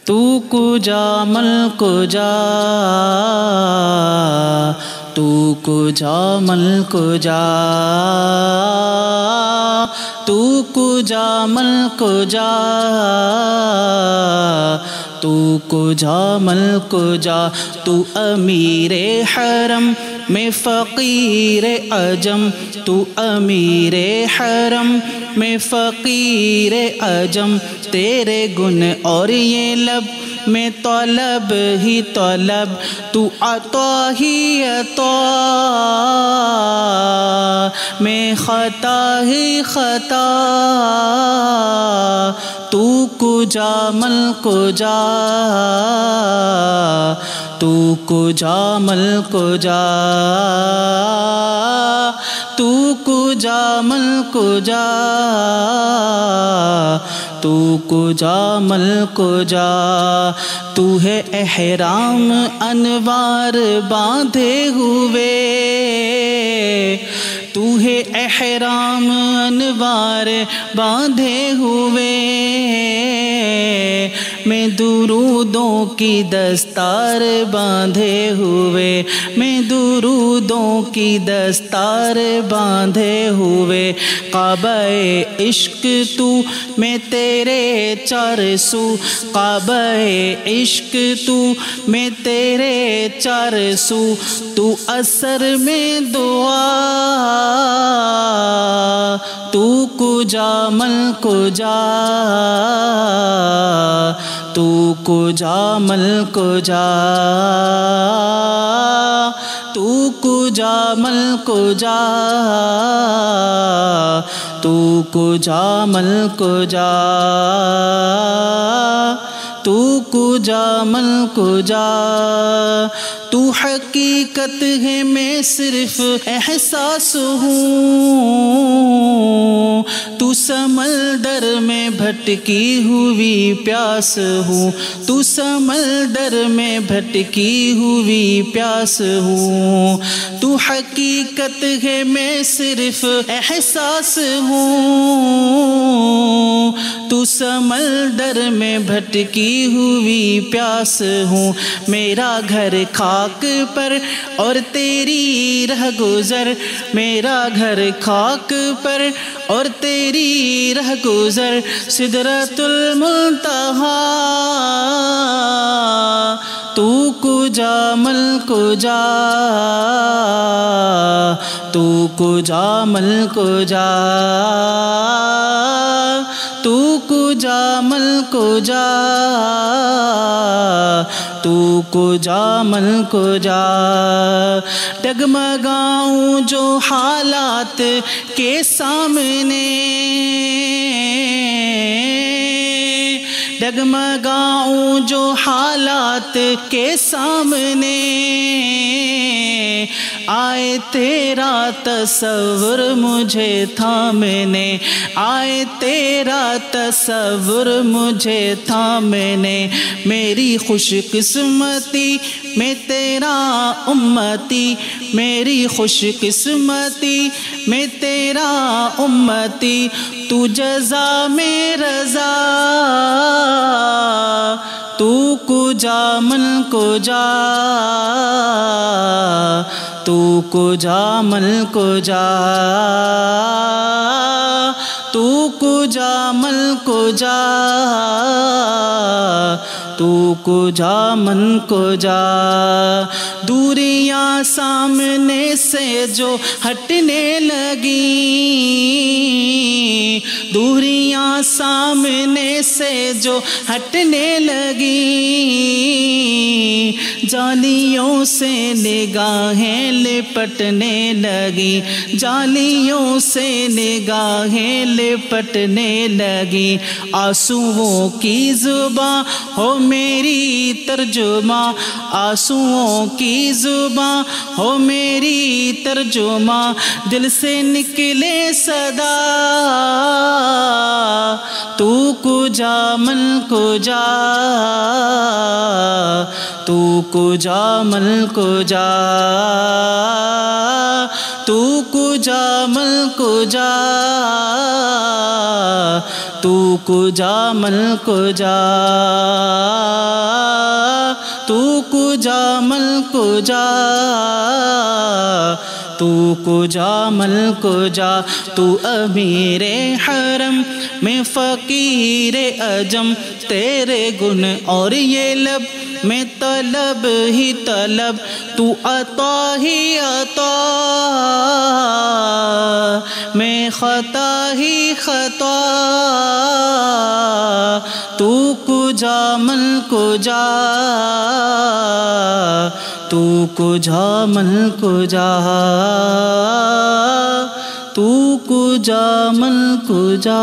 تو کجا مل کجا تو کجا مل کجا تو کجا مل کجا تو کجا مل کجا تو امیر حرم میں فقیر عجم تو امیر حرم میں فقیر عجم تیرے گن اور یہ لب میں طلب ہی طلب تو عطا ہی عطا میں خطا ہی خطا تو کجا مل کجا تو کجا مل کجا تو کجا مل کجا تو کجا مل کجا تو ہے احرام انوار باندھے ہوئے تو ہے احرام انوار باندھے ہوئے میں درودوں کی دستار باندھے ہوئے میں درودوں کی دستار باندھے ہوئے کعبہ عشق تو میں تیرے چار سو کعبہ عشق تو میں تیرے چار سو تو اثر میں دعا تو کجا مل کجا تو کجا مل کجا تو کجا مل کجا تو کجا مل کجا تو کجا مل کجا تو حقیقت ہے میں صرف احساس ہوں تو سمندر میں بھٹکی ہوئی پیاس ہوں تو سمندر میں بھٹکی ہوئی پیاس ہوں تو حقیقت ہے میں صرف احساس ہوں تو سمندر میں بھٹکی ہوئی پیاس ہوں میرا گھر خاک پر اور تیری رہ گزر میرا گھر خاک پر اور تیری رہ گزر سدرۃ المنتہا تو کجا مل کجا تو کجا مل کجا تو کجا مل کجا تو کجا مل کجا ڈگمگاؤں جو حالات کے سامنے ڈگمگاؤں جو حالات کے سامنے آئے تیرا تصور مجھے تھامنے آئے تیرا تصور مجھے تھامنے میری خوش قسمتی میں تیرا امتی میری خوش قسمتی میں تیرا امتی تو جزا میں رضا تو کجا مل کجا تو کجا مل کجا تو کجا مل کجا تو کجا من کجا دوریاں سامنے سے جو ہٹنے لگی دوریاں سامنے سے جو ہٹنے لگی جالیوں سے نگاہیں لپٹنے لگی جالیوں سے نگاہیں لپٹنے لگی آنسوؤں کی زباں ہو میری ترجمہ آنسوؤں کی زباں ہو میری ترجمہ دل سے نکلے صدا تو کجا مل کجا تو کجا مل کجا تو کجا مل کجا تو کجا مل کجا کجا مل کجا تو کجا مل کجا تو امیر حرم میں فقیر عجم تیرے گن اور یہ لب میں طلب ہی طلب تو عطا ہی عطا میں خطا ہی خطا تو کجا مل کجا تو کجا مل کجا تو کجا مل کجا